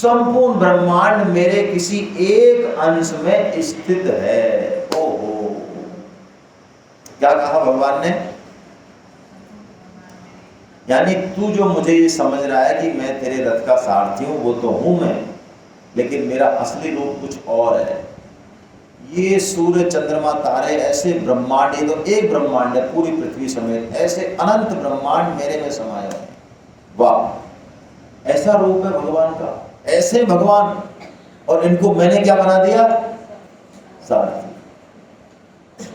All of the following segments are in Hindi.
संपूर्ण ब्रह्मांड मेरे किसी एक अंश में स्थित है। ओहो, क्या कहा भगवान ने? यानी तू जो मुझे ये समझ रहा है कि मैं तेरे रथ का सारथी हूं, वो तो हूं मैं, लेकिन मेरा असली रूप कुछ और है। ये सूर्य चंद्रमा तारे ऐसे ब्रह्मांड, ये तो एक ब्रह्मांड है पूरी पृथ्वी समेत, ऐसे अनंत ब्रह्मांड मेरे में समाये हैं। वाह, ऐसा रूप है भगवान का, ऐसे भगवान, और इनको मैंने क्या बना दिया? सारथी।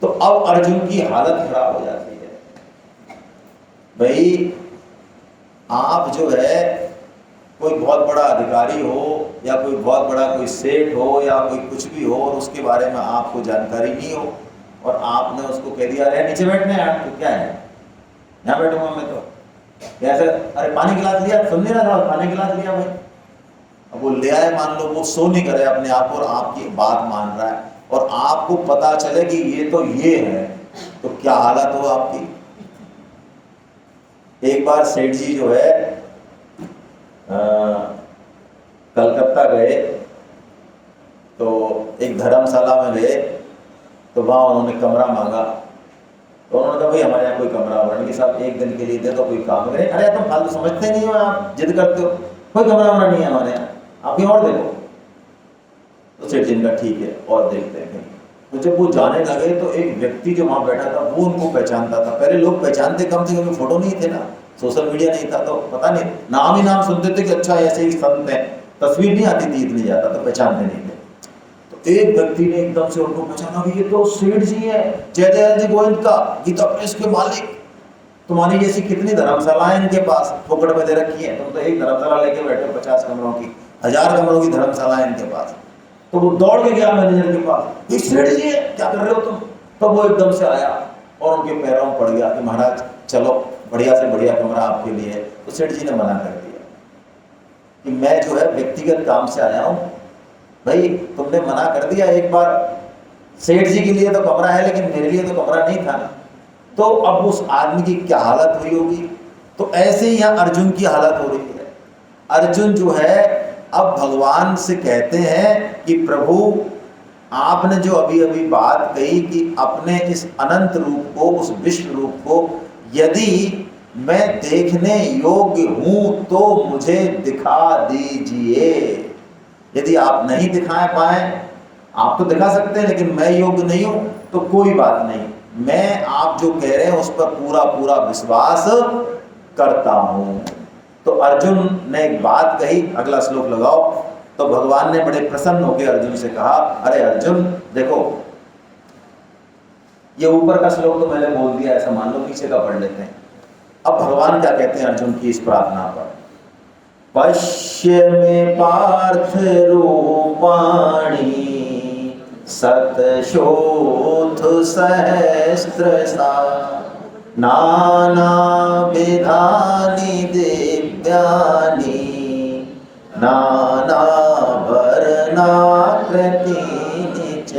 तो अब अर्जुन की हालत खराब हो जाती है। भाई आप जो है कोई बहुत बड़ा अधिकारी हो या कोई बहुत बड़ा कोई सेठ हो या कोई कुछ भी हो और उसके बारे में आपको जानकारी नहीं हो और आपने उसको कह दिया अरे नीचे बैठना है यार, तो क्या है यहाँ बैठूंगा मैं तो, ऐसे अरे पानी गिलास लिया, सुन नहीं रहा था, पानी गिलास लिया भाई। अब वो ले आए, मान लो वो सो नहीं करे अपने आप और आपकी बात मान रहा है और आपको पता चले कि ये तो ये है, तो क्या हालत हो आपकी। एक बार सेठ जी जो है कलकत्ता गए, तो एक धर्मशाला में गए, तो वहाँ उन्होंने कमरा मांगा, तो उन्होंने कहा भाई हमारे यहाँ कोई कमरा वमरा नहीं, साहब एक दिन के लिए दे दो, कोई काम करे। अरे तुम फालतू समझते नहीं हो, आप जिद करते हो, कोई कमरा वमरा नहीं है हमारे यहाँ, आप कहीं और देखो। तो सेठ जी ने कहा ठीक है और देखते हैं। तो जब वो जाने लगे तो एक व्यक्ति जो वहाँ बैठा था वो उनको पहचानता था। पहले लोग पहचानते कम थे क्योंकि फोटो नहीं थे ना, सोशल मीडिया नहीं था, तो पता नहीं, नाम ही नाम सुनते थे कि अच्छा ऐसे ही संत हैं, तस्वीर नहीं आती थी इतनी ज्यादा, तो पहचानते नहीं थे। तो एक व्यक्ति ने एकदम से उनको पहचाना, ये तो सेठ जी है, जयदयाल जी गोविंद का, गीता प्रेस के मालिक, तुम्हारी जैसी कितनी धर्मशालाएं इनके पास फोकट में दे रखी है, तुम तो एक धर्मशाला लेके बैठे 50 कमरों की, 1000 कमरों की धर्मशाला है इनके पास। तो वो दौड़ के गया मैनेजर के पास, ये सेठ जी है, क्या कर रहे हो तुम? तो वो एकदम से आया और उनके पैरों में पड़ गया कि महाराज चलो बढ़िया से बढ़िया कमरा आपके लिए है। तो सेठ जी ने मना कर दिया कि मैं जो है व्यक्तिगत काम से आया हूँ, भाई तुमने मना कर दिया एक बार, सेठ जी के लिए तो कमरा है लेकिन मेरे लिए तो कमरा नहीं था ना। तो अब उस आदमी की क्या हालत हुई होगी। तो ऐसे ही यहाँ अर्जुन की हालत हो रही है। अर्जुन जो है अब भगवान से कहते हैं कि प्रभु आपने जो अभी अभी बात कही कि अपने इस अनंत रूप को, उस विश्व रूप को यदि मैं देखने योग्य हूं तो मुझे दिखा दीजिए। यदि आप नहीं दिखा पाए, आप तो दिखा सकते हैं लेकिन मैं योग्य नहीं हूं, तो कोई बात नहीं, मैं आप जो कह रहे हैं उस पर पूरा पूरा विश्वास करता हूं। तो अर्जुन ने एक बात कही, अगला श्लोक लगाओ। तो भगवान ने बड़े प्रसन्न होकर अर्जुन से कहा, अरे अर्जुन देखो, ये ऊपर का श्लोक तो मैंने बोल दिया, ऐसा मान लो, पीछे का पढ़ लेते हैं। अब भगवान क्या कहते हैं अर्जुन की इस प्रार्थना पर, पश्य में पार्थ रूपाणि सतशोथ सहस्रसा नाना विधानि दिव्यानि नाना वर्णाकृतीनि च।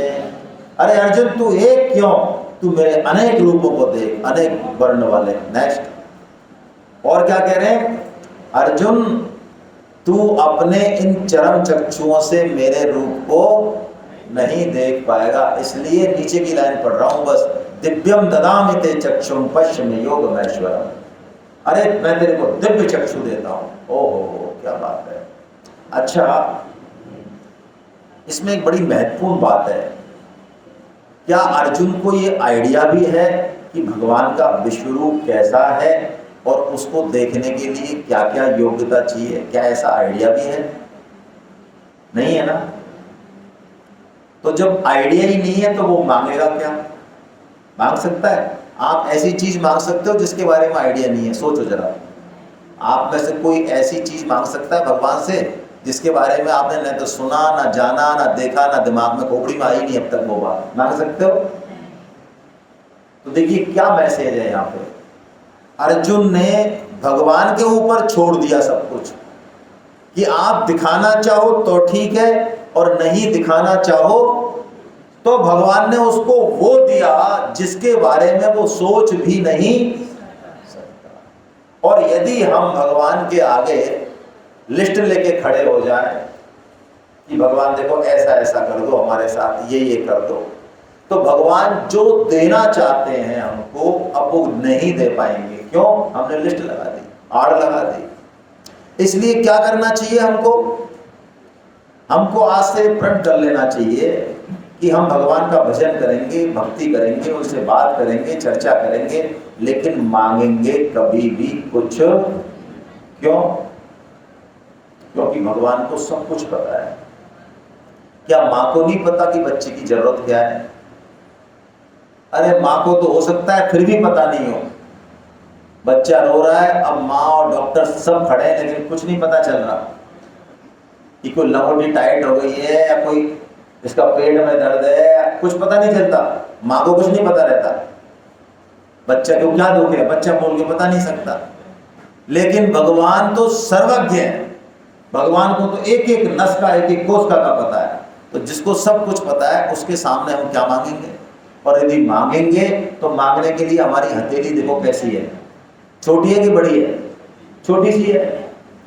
अरे अर्जुन तू एक क्यों, तू मेरे अनेक रूपों को देख, अनेक वर्ण वाले। नेक्स्ट और क्या कह रहे हैं, अर्जुन तू अपने इन चरम चक्षुओं से मेरे रूप को नहीं देख पाएगा, इसलिए नीचे की लाइन पढ़ रहा हूं बस, दिव्यम ददामि ते चक्षुम पश्यमे योगमैश्वरम। अरे मैं तेरे को दिव्य चक्षु देता हूं। ओहो क्या बात है। अच्छा, इसमें एक बड़ी महत्वपूर्ण बात है, क्या अर्जुन को ये आइडिया भी है कि भगवान का विश्व रूप कैसा है और उसको देखने के लिए क्या क्या योग्यता चाहिए? क्या ऐसा आइडिया भी है? नहीं है ना। तो जब आइडिया ही नहीं है तो वो मांगेगा क्या? मांग सकता है? आप ऐसी चीज मांग सकते हो जिसके बारे में आइडिया नहीं है? सोचो जरा, आप में से कोई ऐसी चीज मांग सकता है भगवान से जिसके बारे में आपने न तो सुना, ना जाना, ना देखा, ना दिमाग में खोपड़ी में आई नहीं अब तक वो बात? मांग सकते हो? तो देखिए क्या मैसेज है यहाँ पे। अर्जुन ने भगवान के ऊपर छोड़ दिया सब कुछ कि आप दिखाना चाहो तो ठीक है और नहीं दिखाना चाहो तो भगवान ने उसको वो दिया जिसके बारे में वो सोच भी नहीं सकता। और यदि हम भगवान के आगे लिस्ट लेके खड़े हो जाए कि भगवान देखो ऐसा ऐसा कर दो, हमारे साथ ये कर दो, तो भगवान जो देना चाहते हैं हमको अब वो नहीं दे पाएंगे। क्यों? हमने लिस्ट लगा दी, आड़ लगा दी। इसलिए क्या करना चाहिए हमको आज से प्रण कर लेना चाहिए कि हम भगवान का भजन करेंगे, भक्ति करेंगे, उनसे बात करेंगे, चर्चा करेंगे, लेकिन मांगेंगे कभी भी कुछ। क्यों? क्योंकि भगवान को सब कुछ पता है। क्या माँ को नहीं पता कि बच्चे की जरूरत क्या है? अरे माँ को तो हो सकता है फिर भी पता नहीं हो, बच्चा रो रहा है, अब माँ और डॉक्टर सब खड़े हैं, लेकिन कुछ नहीं पता चल रहा कि कोई लंगोटी टाइट हो गई है या कोई इसका पेट में दर्द है, कुछ पता नहीं चलता। माँ को कुछ नहीं पता रहता बच्चा को क्या दुख है, बच्चा बोल के बता नहीं सकता। लेकिन भगवान तो सर्वज्ञ है, भगवान को तो एक एक नस का, एक एक कोष का पता है। तो जिसको सब कुछ पता है उसके सामने हम क्या मांगेंगे? और यदि मांगेंगे तो मांगने के लिए हमारी हथेली देखो कैसी है, छोटी है कि बड़ी है? छोटी सी है।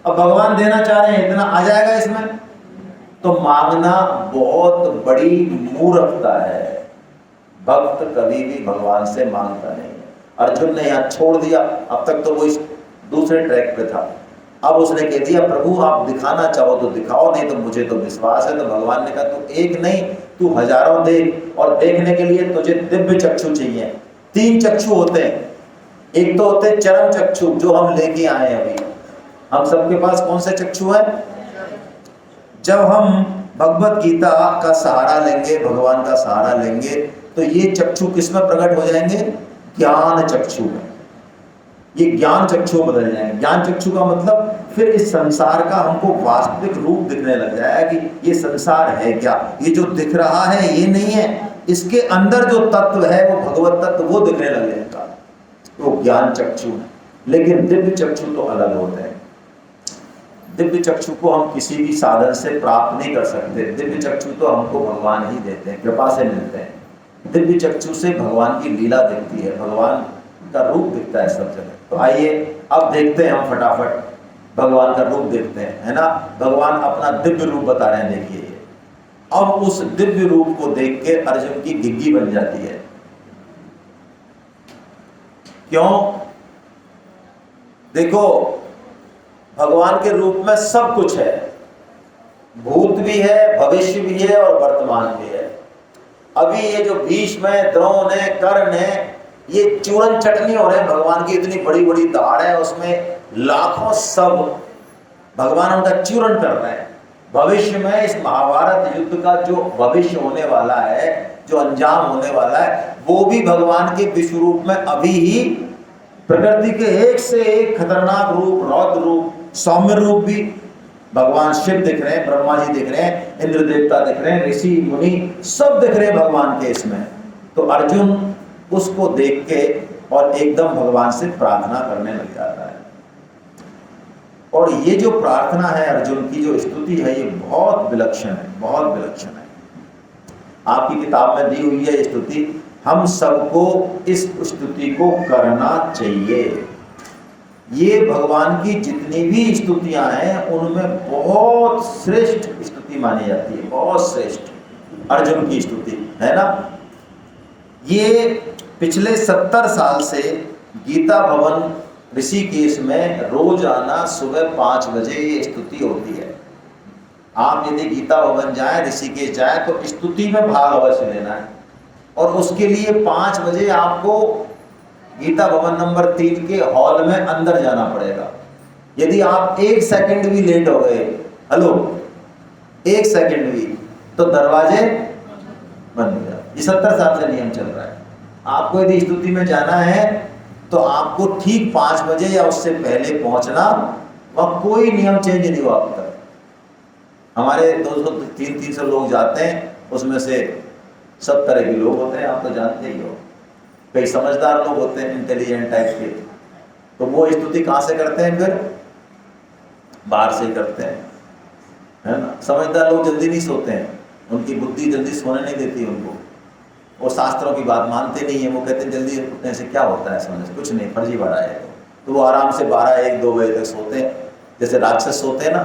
अब भगवान देना चाह रहे हैं, इतना आ जाएगा इसमें? तो मांगना बहुत बड़ी मूर्खता है। भक्त कभी भी भगवान से मांगता नहीं है। अर्जुन ने यहाँ छोड़ दिया, अब तक तो वो इस दूसरे ट्रैक पे था। अब उसने कह दिया प्रभु आप दिखाना चाहो तो दिखाओ, नहीं तो मुझे तो विश्वास है। तो भगवान ने कहा तू एक नहीं तू हजारों देख, और देखने के लिए तुझे दिव्य चक्षु चाहिए। 3 चक्षु होते हैं। एक तो होते चरम चक्षु जो हम लेके आए अभी। हम सबके पास कौन से चक्षु है? जब हम भगवत गीता का सहारा लेंगे, भगवान का सहारा लेंगे, तो ये चक्षु किस में प्रकट हो जाएंगे? ज्ञान चक्षु में। ये ज्ञान चक्षु बदल जाएंगे। ज्ञान चक्षु का मतलब फिर इस संसार का हमको वास्तविक रूप दिखने लग जाएगा कि ये संसार है क्या, ये जो दिख रहा है ये नहीं है, इसके अंदर जो तत्व है वो भगवत तत्व वो दिखने लग जाएगा। तो ज्ञान चक्षु है। लेकिन दिव्य चक्षु तो अलग होते हैं। दिव्य चक्षु को हम किसी भी साधन से प्राप्त नहीं कर सकते। दिव्य चक्षु तो हमको भगवान ही देते हैं, कृपा से मिलते हैं। दिव्य चक्षु से भगवान की लीला दिखती है, भगवान का रूप दिखता है सब जगह। तो आइए अब देखते हैं हम फटाफट भगवान का रूप देखते हैं, है ना। भगवान अपना दिव्य रूप बता रहे हैं, देखिए। अब उस दिव्य रूप को देख के अर्जुन की घिघी बन जाती है। क्यों? देखो भगवान के रूप में सब कुछ है, भूत भी है, भविष्य भी है और वर्तमान भी है। अभी ये जो भीष्म है, द्रोण है, कर्ण है, ये चूरन चटनी हो रहे हैं। भगवान की इतनी बड़ी बड़ी दाढ़ है, उसमें लाखों सब भगवान उनका चूरन कर रहे हैं। भविष्य में इस महाभारत युद्ध का जो भविष्य होने वाला है, जो अंजाम होने वाला है, वो भी भगवान के विश्व रूप में अभी ही प्रकृति के एक से एक खतरनाक रूप, रौद्र रूप, सौम्य रूप भी भगवान शिव दिख रहे हैं, ब्रह्मा जी दिख रहे हैं, इंद्र देवता दिख रहे हैं, ऋषि मुनि सब दिख रहे हैं भगवान के इसमें। तो अर्जुन उसको देख के और एकदम भगवान से प्रार्थना करने लग जाता है। और ये जो प्रार्थना है अर्जुन की, जो स्तुति है, ये बहुत विलक्षण है, बहुत विलक्षण है। आपकी किताब में दी हुई है ये स्तुति। हम सबको इस स्तुति को करना चाहिए। ये भगवान की जितनी भी स्तुतियां हैं उनमें बहुत श्रेष्ठ स्तुति मानी जाती है, बहुत श्रेष्ठ अर्जुन की स्तुति, है ना। ये पिछले 70 साल से गीता भवन ऋषिकेश में रोजाना सुबह 5 बजे ये स्तुति होती है। आप यदि गीता भवन जाए, ऋषिकेश जाए, तो स्तुति में भाग अवश्य लेना है। और उसके लिए 5 बजे आपको गीता भवन नंबर 3 के हॉल में अंदर जाना पड़ेगा। यदि आप 1 सेकंड भी लेट हो गए, हेलो 1 सेकंड भी, तो दरवाजे बंद हो जाए। ये 70 साल से नियम चल रहा है। आपको यदि स्तुति में जाना है तो आपको ठीक 5 बजे या उससे पहले पहुंचना, वह कोई नियम चेंज नहीं हुआ अब तक। हमारे 200-300 लोग जाते हैं, उसमें से सब तरह के लोग होते हैं, आप तो जानते ही हो। कई समझदार लोग होते हैं, इंटेलिजेंट टाइप के, तो वो स्तुति कहाँ से करते हैं? फिर बाहर से करते हैं, है ना। समझदार लोग जल्दी नहीं सोते हैं, उनकी बुद्धि जल्दी सोने नहीं देती उनको। वो शास्त्रों की बात मानते नहीं है, वो कहते हैं जल्दी उठने से क्या होता है, सोने से कुछ नहीं, फर्जीवाड़ा है। तो वो आराम से 12-1-2 बजे तक सोते हैं, जैसे राक्षस होते हैं ना,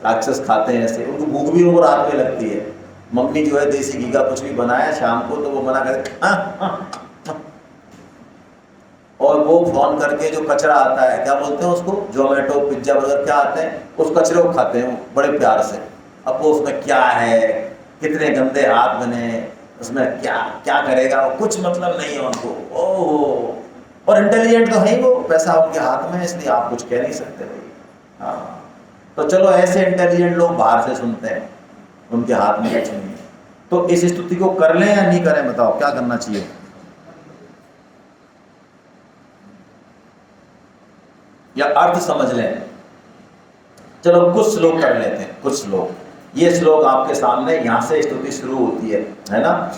राक्षस खाते हैं ऐसे, उनको भूख भी उनको रात में लगती है। मम्मी जो है देसी घी का कुछ भी बनाया शाम को तो वो मना करे, और वो फोन करके जो कचरा आता है, क्या बोलते हैं उसको, जोमेटो पिज्जा बर्गर क्या आते हैं, उस कचरे को खाते हैं बड़े प्यार से। अब वो उसमें क्या है, कितने गंदे हाथ बने, उसमें क्या क्या करेगा, वो कुछ मतलब नहीं है उनको। ओह, और इंटेलिजेंट तो है ही वो, पैसा उनके हाथ में है, इसलिए आप कुछ कह नहीं सकते भाई। हाँ, तो चलो ऐसे इंटेलिजेंट लोग बाहर से सुनते हैं, उनके हाथ में कुछ नहीं है। तो इस स्तुति को कर लें या नहीं करें, बताओ क्या करना चाहिए? या अर्थ समझ लें? चलो कुछ श्लोक कर लेते हैं, कुछ श्लोक। ये श्लोक आपके सामने, यहां से स्तुति शुरू होती है ना।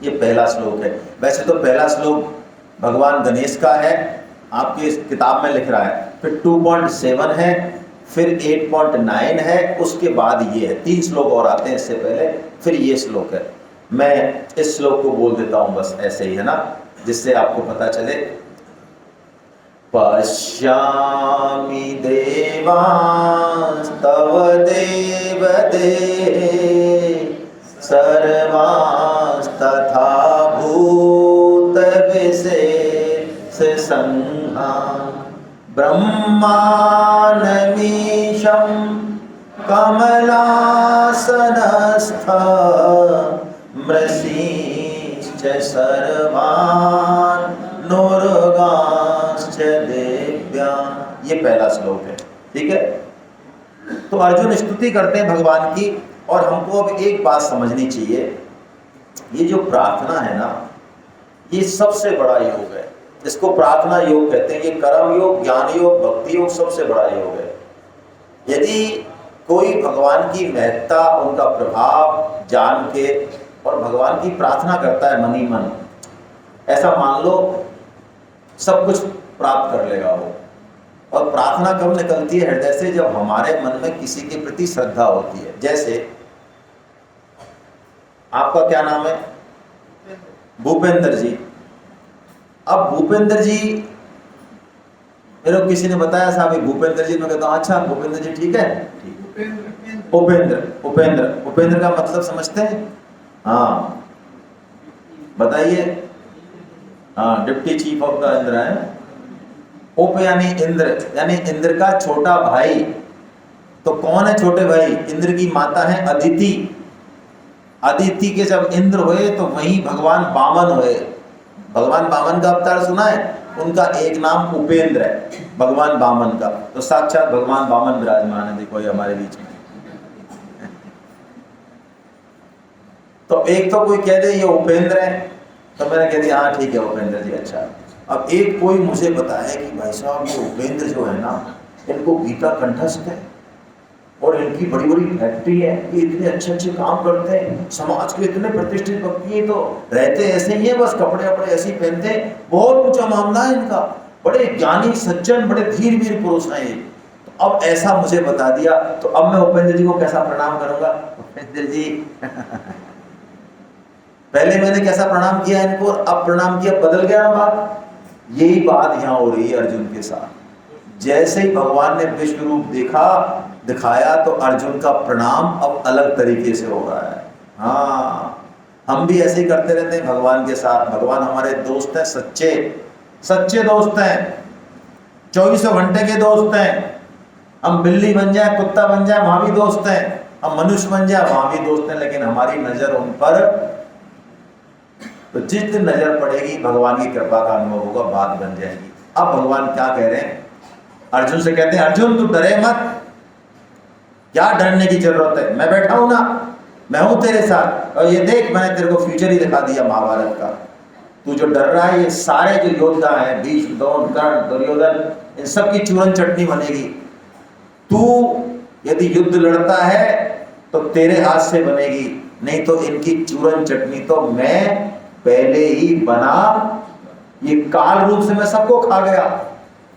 ये पहला श्लोक है। वैसे तो पहला श्लोक भगवान गणेश का है, आपकी इस किताब में लिख रहा है, फिर 2.7 है, फिर 8.9 है, उसके बाद ये है। 3 श्लोक और आते हैं इससे पहले, फिर ये श्लोक है। मैं इस श्लोक को बोल देता हूं बस ऐसे ही, है ना, जिससे आपको पता चले। पश्यामि देवांस्तव देवदेहे सर्वांस्तथा भूतविशेषसंज्ञा ब्रह्मानमीशं कमलासनस्थं मृषीश्च सर्वान् नुर्गांश्च देव्या। ये पहला श्लोक है, ठीक है। तो अर्जुन स्तुति करते हैं भगवान की, और हमको अब एक बात समझनी चाहिए, ये जो प्रार्थना है ना, ये सबसे बड़ा योग है। इसको प्रार्थना योग कहते हैं। ये कर्म योग, ज्ञान योग, भक्ति योग सबसे बड़ा योग है। यदि कोई भगवान की महत्ता, उनका प्रभाव जान के और भगवान की प्रार्थना करता है मन ही मन, ऐसा मान लो सब कुछ प्राप्त कर लेगा वो। और प्रार्थना कब निकलती है हृदय से? जब हमारे मन में किसी के प्रति श्रद्धा होती है। जैसे आपका क्या नाम है? भूपेंद्र जी। अब भूपेंद्र जी, मेरे को किसी ने बताया साहब भूपेंद्र जी, मैं कहता हूँ अच्छा भूपेंद्र जी ठीक है, ठीक। उपेंद्र, उपेंद्र, उपेंद्र का मतलब समझते हैं? हाँ बताइए। हाँ, deputy chief of the Indra है। उप यानी इंद्र, यानी इंद्र का छोटा भाई। तो कौन है छोटे भाई? इंद्र की माता है अदिति। अदिति के जब इंद्र हुए तो वहीं भगवान वामन हुए। भगवान वामन का अवतार सुना है? उनका एक नाम उपेंद्र है, भगवान वामन का। तो साक्षात भगवान वामन विराजमान है, देखो ये हमारे बीच में। तो एक तो कोई कह दे ये उपेंद्र है, तो मैंने कह दिया हाँ ठीक है उपेंद्र जी, अच्छा। अब एक कोई मुझे बताया कि भाई साहब ये उपेंद्र जो है ना, इनको गीता कंठस्थ है और इनकी बड़ी बड़ी फैक्ट्री है, ये इतने अच्छे अच्छे काम करते हैं, समाज के इतने प्रतिष्ठित व्यक्ति हैं, तो रहते ऐसे ही है, बस कपड़े वपड़े ऐसे ही पहनते हैं, बहुत ऊंचा मामला है इनका, बड़े ज्ञानी सज्जन, बड़े धीर वीर पुरुष हैं ये। तो अब ऐसा मुझे बता दिया, तो अब मैं उपेंद्र जी को कैसा प्रणाम करूंगा? उपेंद्र जी पहले मैंने कैसा प्रणाम किया इनको, अब प्रणाम किया, बदल गया ना बात। यही बात यहाँ हो रही है अर्जुन के साथ। जैसे ही भगवान ने विश्व रूप दिखाया तो अर्जुन का प्रणाम अब अलग तरीके से हो रहा है। हाँ, हम भी ऐसे ही करते रहते हैं भगवान के साथ। भगवान हमारे दोस्त हैं, सच्चे सच्चे दोस्त हैं, 24 घंटे के दोस्त हैं। हम बिल्ली बन जाए, कुत्ता बन जाए, वहां भी दोस्त हैं, हम मनुष्य बन जाए, वहां भी दोस्त हैं, लेकिन हमारी नजर उन पर, तो जिस दिन नजर पड़ेगी भगवान की कृपा का अनुभव होगा, बात बन जाएगी। अब भगवान क्या कह रहे हैं? अर्जुन से कहते हैं अर्जुन तू डरे मत, क्या डरने की जरूरत है, मैं बैठा हूं ना, मैं हूं तेरे साथ। और ये देख मैंने तेरे को फ्यूचर ही दिखा दिया महाभारत का। तू जो डर रहा है, ये सारे जो योद्धा हैं, भीष्म, द्रोण, कर्ण, दुर्योधन, इन सब की चूरन चटनी बनेगी। तू यदि युद्ध लड़ता है तो तेरे हाथ से बनेगी, नहीं तो इनकी चूरन चटनी तो मैं पहले ही बना। ये काल रूप से मैं सबको खा गया।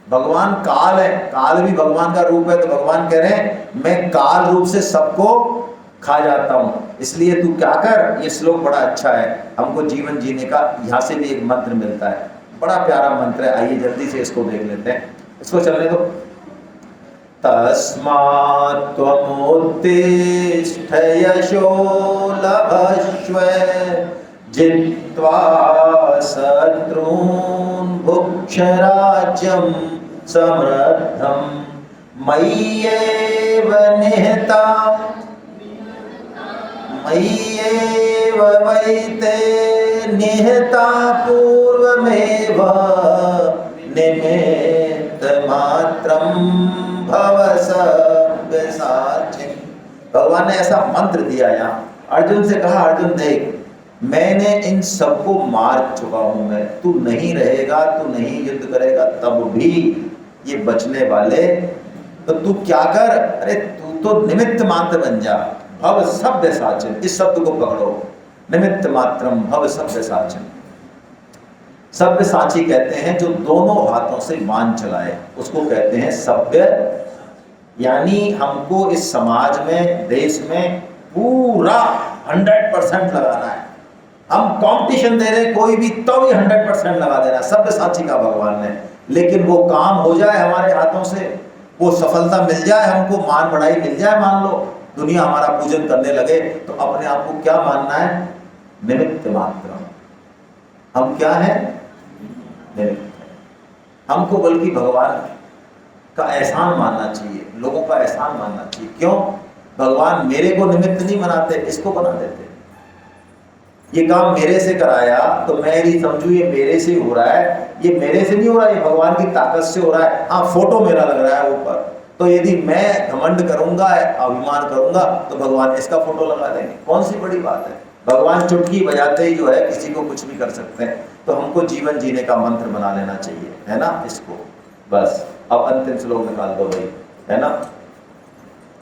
भगवान काल है, काल भी भगवान का रूप है, तो भगवान कह रहे हैं मैं काल रूप से सबको खा जाता हूं। इसलिए तू क्या कर, ये श्लोक बड़ा अच्छा है, हमको जीवन जीने का यहां से भी एक मंत्र मिलता है, बड़ा प्यारा मंत्र है। आइए जल्दी से इसको देख लेते हैं, इसको चलने दो। तस्मात् त्वमुत्तिष्ठ यशो लभस्व जित्वा शत्रून् भुक्ष राज्यं समृद्धं मय्येव निहता मय्येव वैते निहता पूर्वमेव निमित्तमात्रं भव सव्यसाचिन्। भगवान ने ऐसा मंत्र दिया यहाँ, अर्जुन से कहा, अर्जुन देख, मैंने इन सबको मार चुका हूं मैं, तू नहीं रहेगा, तू नहीं युद्ध करेगा, तब भी ये बचने वाले, तो तू क्या कर, अरे तू तो निमित्त मात्र बन जा। भव सव्यसाचिन्, इस शब्द को पकड़ो, निमित्त मात्रम भव सव्यसाचिन्। सव्यसाची कहते हैं जो दोनों हाथों से मान चलाए, उसको कहते हैं सभ्य। यानी हमको इस समाज में, देश में पूरा 100% लगाना है। हम कंपटीशन दे रहे कोई भी, तो भी 100% लगा देना, सव्यसाची का भगवान ने। लेकिन वो काम हो जाए हमारे हाथों से, वो सफलता मिल जाए, हमको मान बढ़ाई मिल जाए, मान लो दुनिया हमारा पूजन करने लगे, तो अपने आप को क्या मानना है? निमित्त मात्र। हम क्या है? निमित्त। हमको बल्कि भगवान का एहसान मानना चाहिए, लोगों का एहसान मानना चाहिए। क्यों? भगवान मेरे को निमित्त नहीं बनाते, इसको बना देते। ये काम मेरे से कराया तो मैं यदि समझू ये मेरे से हो रहा है, ये मेरे से नहीं हो रहा, ये भगवान की ताकत से हो रहा है। हाँ, फोटो मेरा लग रहा है ऊपर, तो यदि मैं घमंड करूंगा, अभिमान करूंगा, तो भगवान इसका फोटो लगा देंगे। कौन सी बड़ी बात है? भगवान चुटकी बजाते ही जो है किसी को कुछ भी कर सकते हैं। तो हमको जीवन जीने का मंत्र बना लेना चाहिए, है ना, इसको। बस अब अंतिम श्लोक निकाल दो भाई, है ना,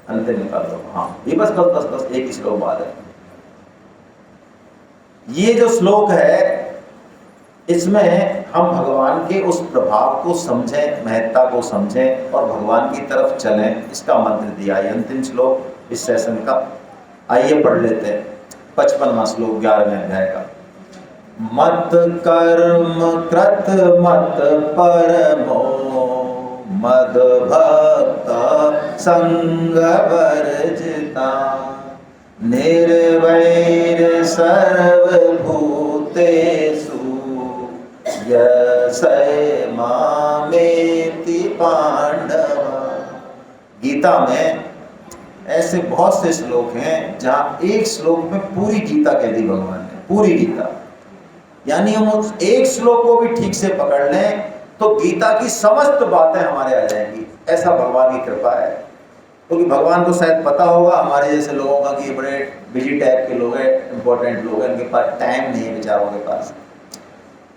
अंतिम निकाल दो। हाँ, ये बस बस बस बस एक ही श्लोक बाद है। ये जो श्लोक है, इसमें हम भगवान के उस प्रभाव को समझें, महत्ता को समझें और भगवान की तरफ चलें, इसका मंत्र दिया है। अंतिम श्लोक इस सेशन का, आइए पढ़ लेते हैं। 55वां श्लोक 11वें अध्याय का। मत कर्म कृत मत परमो मद भक्त संग वर्जिता निर्वैर सर्वभूतेषु यस्य मामेति पांडव। गीता में ऐसे बहुत से श्लोक हैं जहां एक श्लोक में पूरी गीता कह दी भगवान ने, पूरी गीता। यानी हम उस एक श्लोक को भी ठीक से पकड़ लें तो गीता की समस्त बातें हमारे आ जाएंगी। ऐसा भगवान की कृपा है। क्योंकि भगवान को शायद पता होगा हमारे जैसे लोगों का कि ये बड़े बिजी टाइप के लोग हैं, इंपॉर्टेंट लोग हैं, इनके पास टाइम नहीं है बेचारों के पास,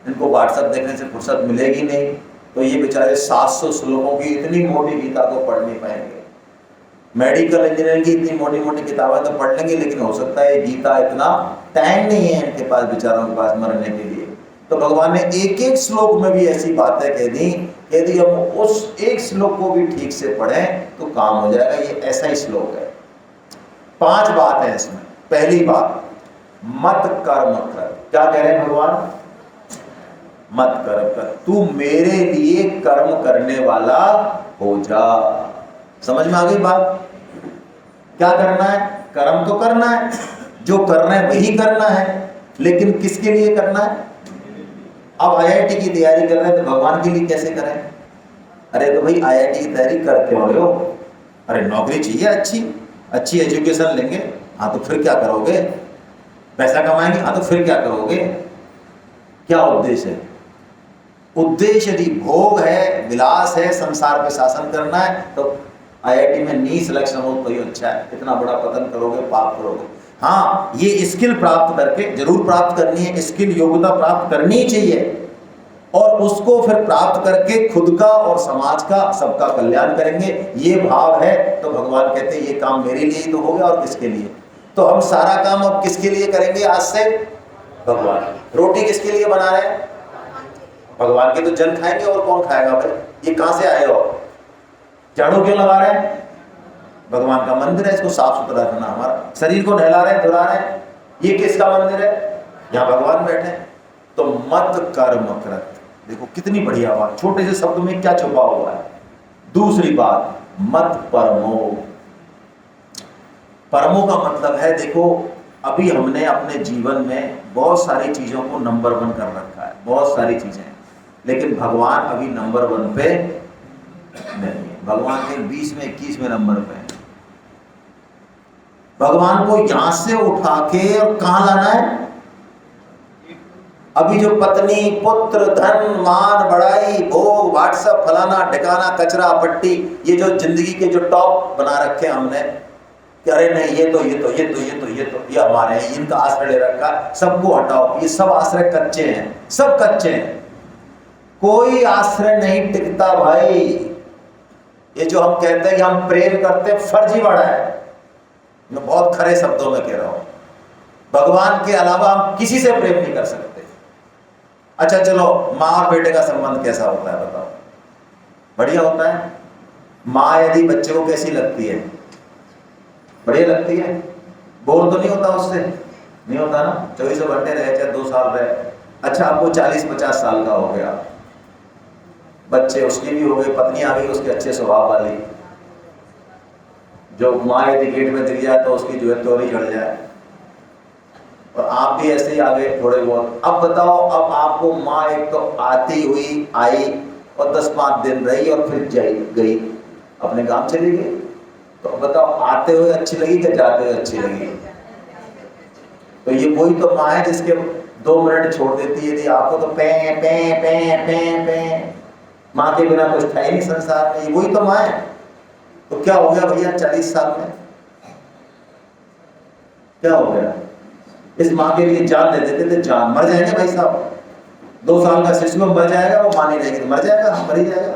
इनको व्हाट्सएप देखने से फुर्सत मिलेगी नहीं, तो ये बेचारे 700 श्लोकों की इतनी मोटी गीता को पढ़ नहीं पाएंगे। मेडिकल इंजीनियरिंग की इतनी मोटी मोटी किताबें तो पढ़ लेंगे, लेकिन हो सकता है गीता इतना टाइम नहीं है इनके पास, बेचारों के पास मरने के लिए। तो भगवान ने एक एक श्लोक में भी ऐसी बातें कह दी, यदि हम उस एक श्लोक को भी ठीक से पढ़ें तो काम हो जाएगा। ये ऐसा ही श्लोक है। 5 बात है इसमें। पहली बात, मत कर्म कर। क्या कह रहे हैं भगवान? मत कर्म कर, तू मेरे लिए कर्म करने वाला हो जा। समझ में आ गई बात? क्या करना है? कर्म तो करना है, जो करना है वही करना है, लेकिन किसके लिए करना है? अब आईआईटी की तैयारी कर रहे हैं तो भगवान के लिए कैसे करें? अरे तो भाई आईआईटी की तैयारी करते हो, अरे नौकरी चाहिए, अच्छी एजुकेशन लेंगे, हाँ तो फिर क्या करोगे? पैसा कमाएंगे, हाँ तो फिर क्या करोगे? क्या उद्देश्य है? उद्देश्य यदि भोग है, विलास है, संसार पे शासन करना है, तो आईआईटी में नहीं सिलेक्शन हो तो ही अच्छा है। इतना बड़ा पतन करोगे, पाप करोगे। हाँ, ये स्किल प्राप्त करके, जरूर प्राप्त करनी है, स्किल योग्यता प्राप्त करनी ही चाहिए, और उसको फिर प्राप्त करके खुद का और समाज का, सबका कल्याण करेंगे, ये भाव है। तो भगवान कहते हैं ये काम मेरे लिए ही तो हो गया, और किसके लिए? तो हम सारा काम अब किसके लिए करेंगे आज से? भगवान। रोटी किसके लिए बना रहे हैं? भगवान के तो जन खाएंगे, और कौन खाएगा भाई? ये कहां से आए हो? झाड़ू क्यों लगा रहे हैं? भगवान का मंदिर है, इसको साफ सुथरा रखना। हमारा शरीर को नहला रहे हैं, धुला रहे हैं, ये किसका मंदिर है? यहाँ भगवान बैठे हैं। तो मत कर्म कृत, देखो कितनी बढ़िया बात, छोटे से शब्द में क्या छुपा हुआ है। दूसरी बात, मत परमो। परमो का मतलब है, देखो अभी हमने अपने जीवन में बहुत सारी चीजों को नंबर 1 कर रखा है, बहुत सारी चीजें, लेकिन भगवान अभी नंबर 1 पे नहीं है। भगवान के 20 में 21 में नंबर पे है। भगवान को यहां से उठा के और कहां लाना है? अभी जो पत्नी, पुत्र, धन, मान, बड़ाई, भोग, व्हाट्सएप, फलाना ठिकाना, कचरा पट्टी, ये जो जिंदगी के जो टॉप बना रखे हमने कि अरे नहीं ये ये हमारे हैं, इनका आश्रय ले रखा, सबको हटाओ। ये सब आश्रय कच्चे हैं, सब कच्चे हैं। कोई आश्रय नहीं टिकता भाई। ये जो हम कहते हैं कि हम प्रेम करते हैं, फर्जीवाड़ा है। मैं बहुत खरे शब्दों में कह रहा हूं, भगवान के अलावा हम किसी से प्रेम नहीं कर सकते। अच्छा चलो, माँ और बेटे का संबंध कैसा होता है बताओ? बढ़िया होता है। माँ यदि बच्चे को कैसी लगती है? बढ़िया लगती है। बोर तो नहीं होता उससे? नहीं होता ना। 24 घंटे रहे, चाहे 2 साल रहे। अच्छा अब वो 40-50 साल का हो गया, बच्चे उसके भी हो गए, पत्नी आ गई उसके अच्छे स्वभाव वाली, जो माँ यदि गेट में दिख जाए तो उसकी जो है तोरी चढ़ जाए, और आप भी ऐसे ही आ गए थोड़े बहुत। अब बताओ, अब आपको माँ एक तो आती हुई आई और 10-5 दिन रही और फिर गई, अपने काम चली गई। तो बताओ, आते हुए अच्छी लगी कि जाते हुए अच्छी लगी? तो ये वही तो माँ है जिसके 2 मिनट छोड़ देती है। यदि आपको तो पे पे पे पे पे, माँ के बिना कुछ था ही नहीं संसार में। ये वही तो माँ है। तो क्या हो गया भैया 40 साल में? क्या हो गया? इस माँ के लिए जान दे देते थे, जान। मर जाएंगे भाई साहब, 2 साल का शिशु मर जाएगा, वो माँ नहीं रहेगी तो मर जाएगा, मर ही जाएगा।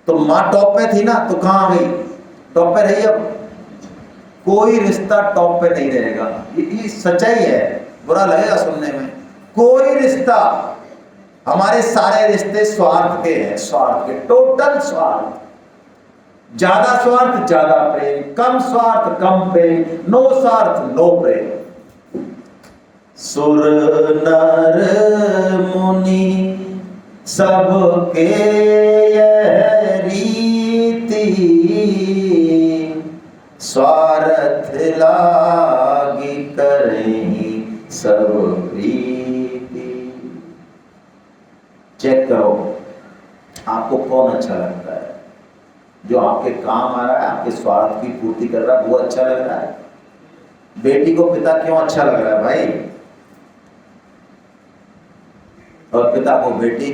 तो माँ टॉप पे थी ना, तो कहां आ गई? टॉप पे रही। अब कोई रिश्ता टॉप पे नहीं रहेगा, ये सच्चाई है। बुरा लगेगा सुनने में। कोई रिश्ता, हमारे सारे रिश्ते स्वार्थ के हैं, स्वार्थ के, टोटल स्वार्थ। ज्यादा स्वार्थ ज्यादा प्रेम, कम स्वार्थ कम प्रेम, नो स्वार्थ नो प्रेम। सुर नर मुनि सबके यह रीति, स्वार्थ लागी करें सब प्रीति। चेक करो आपको कौन अच्छा लगता है। जो आपके काम आ रहा है, आपके स्वार्थ की पूर्ति कर रहा है, वो अच्छा लग रहा है? बेटी को पिता क्यों अच्छा लग रहा है भाई, और पिता को बेटी?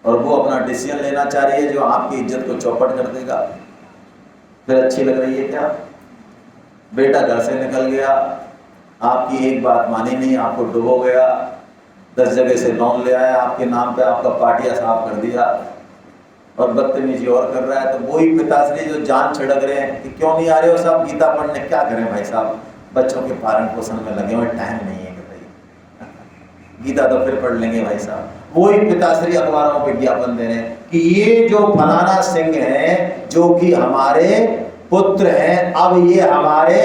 और वो अपना डिसीजन लेना चाह रही है जो आपकी इज्जत को चौपट कर देगा, फिर अच्छी लग रही है क्या? बेटा घर से निकल गया, आपकी एक बात मानी नहीं, आपको डुबो गया, 10 जगह से लोन ले आया आपके नाम पे, आपका पाटिया साफ कर दिया और बदतमीजी और कर रहा है। तो वही पिताश्री जो जान छिड़क रहे हैं कि क्यों नहीं आ रहे हो साहब गीता पढ़ने? क्या करें भाई साहब, बच्चों के पालन पोषण में लगे हुए, टाइम नहीं है कि भाई गीता तो फिर पढ़ लेंगे भाई साहब। वही पिताश्री अखबारों में विज्ञापन दे रहे हैं कि ये जो फलाना सिंह है, जो कि हमारे पुत्र हैं, अब ये हमारे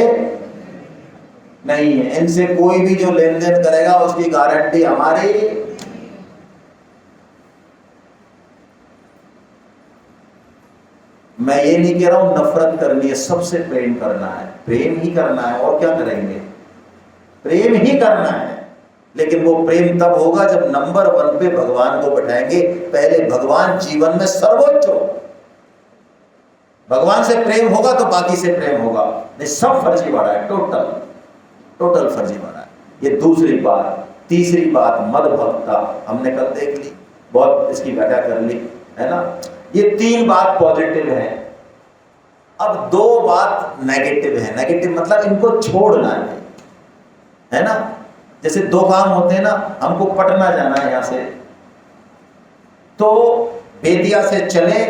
नहीं है, इनसे कोई भी जो लेन देन करेगा उसकी गारंटी हमारी। मैं ये नहीं कह रहा हूं नफरत करनी है, सबसे प्रेम करना है, प्रेम ही करना है, और क्या करेंगे? प्रेम ही करना है। लेकिन वो प्रेम तब होगा जब नंबर 1 पे भगवान को बैठाएंगे। पहले भगवान जीवन में सर्वोच्च हो, भगवान से प्रेम होगा तो बाकी से प्रेम होगा। नहीं, सब फर्जीवाड़ा है, टोटल फर्जीवाड़ा है। ये दूसरी बात। तीसरी बात, मद भक्ता, हमने कल देख ली, बहुत इसकी व्याख्या कर ली है ना। ये 3 बात पॉजिटिव है। अब 2 बात नेगेटिव है। नेगेटिव मतलब इनको छोड़ना है ना। जैसे 2 काम होते हैं ना, हमको पटना जाना है, यहां से तो बेतिया से चले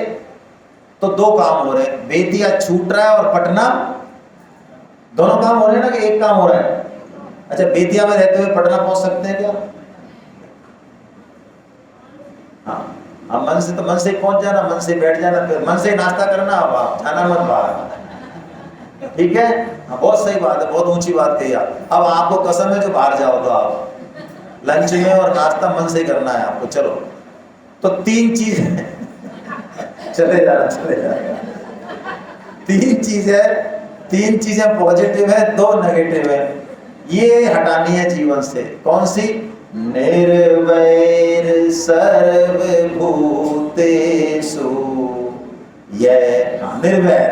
तो 2 काम हो रहे हैं, बेतिया छूट रहा है और पटना, दोनों काम हो रहे हैं ना कि एक काम हो रहा है? अच्छा, बेतिया में रहते हुए पटना पहुंच सकते हैं क्या? हाँ, अब मन से तो मन से पहुंच जाना, मन से बैठ जाना, फिर मन से नाश्ता करना, अब आप जाना मत बाहर। ठीक है, बहुत सही बात है, बहुत ऊंची बात कही आप। अब आपको कसम है जो बाहर जाओ तो आप लंच में और नाश्ता मन से करना है आपको। चलो, तो 3 चीज चले जाना चले जाना। तीन चीजें पॉजिटिव है, 2 नेगेटिव है, ये हटानी है जीवन से। कौन सी? निर्वैर सर्वभूतेषु, यह निर्वैर,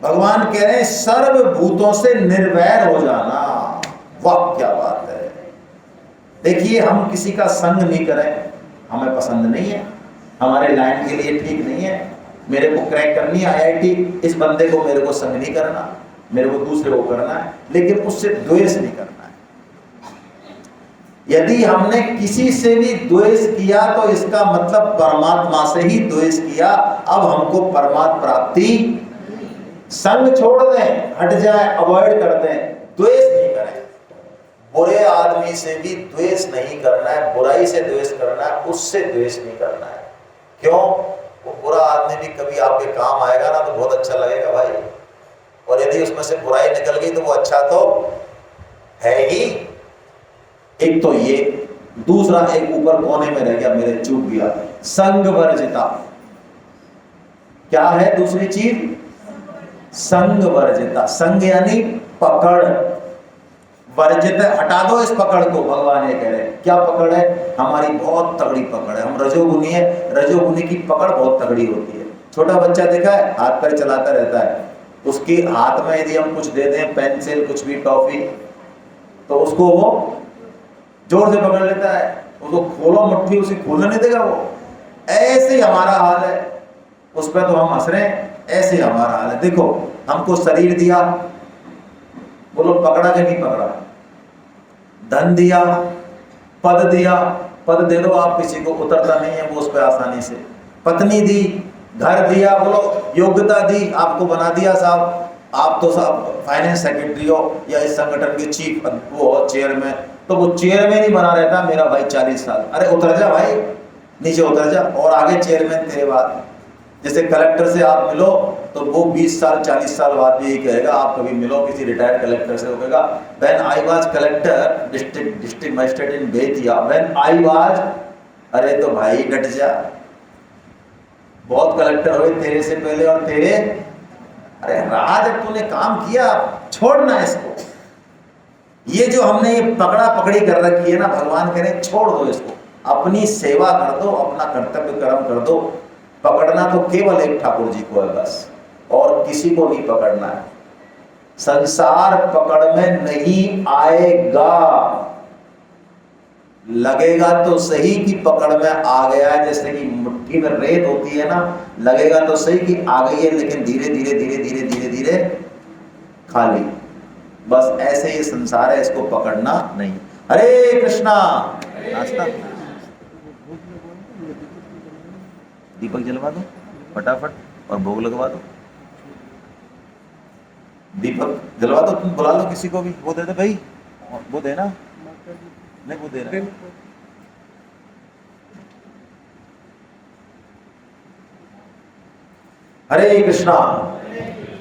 भगवान कह रहे हैं सर्वभूतों से निर्वैर हो जाना। वाह क्या बात है। देखिए हम किसी का संग नहीं करें, हमें पसंद नहीं है, हमारे लाइन के लिए ठीक नहीं है। मेरे को क्रैक करनी है IIT, इस बंदे को मेरे को संग नहीं करना, मेरे को दूसरे को करना है, लेकिन उससे द्वेष नहीं करना है। यदि हमने किसी से भी द्वेष किया तो इसका मतलब परमात्मा से ही द्वेष किया। अब हमको परमात्मा प्राप्ति, संग छोड़ दें, हट जाए, अवॉइड कर दें, द्वेष नहीं करें। बुरे आदमी से भी द्वेष नहीं करना है, बुराई से द्वेष करना है, उससे द्वेष नहीं करना है। क्यों? वो बुरा आदमी भी कभी आपके काम आएगा ना तो बहुत अच्छा लगेगा भाई, और यदि उसमें से बुराई निकल गई तो वो अच्छा तो है ही। एक तो ये, दूसरा एक ऊपर कोने में रह गया, मेरे चूक गया, संग वर्जिता। क्या है दूसरी चीज? संग वर्जिता। संग यानी पकड़, वर्जित हटा दो इस पकड़ को। भगवान ये कह रहे हैं क्या पकड़ है? हमारी बहुत तगड़ी पकड़ है, हम रजोगुनी है, रजोगुनी की पकड़ बहुत तगड़ी होती है। छोटा बच्चा देखा है, हाथ पैर चलाता रहता है, उसके हाथ में यदि हम कुछ दे दें, पेंसिल, कुछ भी, टॉफी, तो उसको वो जोर से पकड़ लेता है। उसको खोलो मुट्ठी, उसे खोलने नहीं देगा वो। ऐसे ही हमारा हाल है, उस पर तो हम हंस रहे हैं, ऐसे ही हमारा हाल है। देखो हमको शरीर दिया, बोलो पकड़ा कि नहीं पकड़ा? धन दिया, पद दिया, पद दे दो आप किसी को, उतरता नहीं है वो उस पर आसानी से। पत्नी दी, घर दिया, बोलो योग्यता दी, आपको बना दिया साहब, आप तो साहब फाइनेंस सेक्रेटरी हो या इस संगठन के चीफ वो हो, चेयरमैन, तो वो चेयरमैन ही बना रहता मेरा भाई 40 साल। अरे उतर जा भाई, नीचे उतर जा, और आगे चेयरमैन तेरे बाद। जैसे कलेक्टर से आप मिलो तो वो 20 साल 40 साल बाद भी यही कहेगा, आप कभी मिलो किसी रिटायर्ड कलेक्टर से, वो कहेगा when I was collector district magistrate in Bettiah, when I was. अरे तो भाई डट जा, बहुत कलेक्टर हुए तेरे से पहले और तेरे, अरे राज जब तूने काम किया छोड़ना इसको। ये जो हमने ये पकड़ा पकड़ी कर रखी है ना, भगवान कह रहे छोड़ दो इसको, अपनी सेवा कर दो, अपना कर्तव्य कर्म कर दो। पकड़ना तो केवल एक ठाकुर जी को है बस, और किसी को नहीं पकड़ना है। संसार पकड़ में नहीं आएगा, लगेगा तो सही कि पकड़ में आ गया है, जैसे कि मुट्ठी में रेत होती है ना, लगेगा तो सही कि आ गई है, लेकिन धीरे धीरे धीरे धीरे धीरे धीरे खाली। बस ऐसे ये संसार है, इसको पकड़ना नहीं। हरे कृष्णा। नाश्ता दीपक जलवा दो फटाफट और भोग लगवा दो। दीपक जलवा दो, तुम बुला लो किसी को भी, वो दे दे भाई, वो देना, नहीं वो दे रहा। हरे कृष्णा।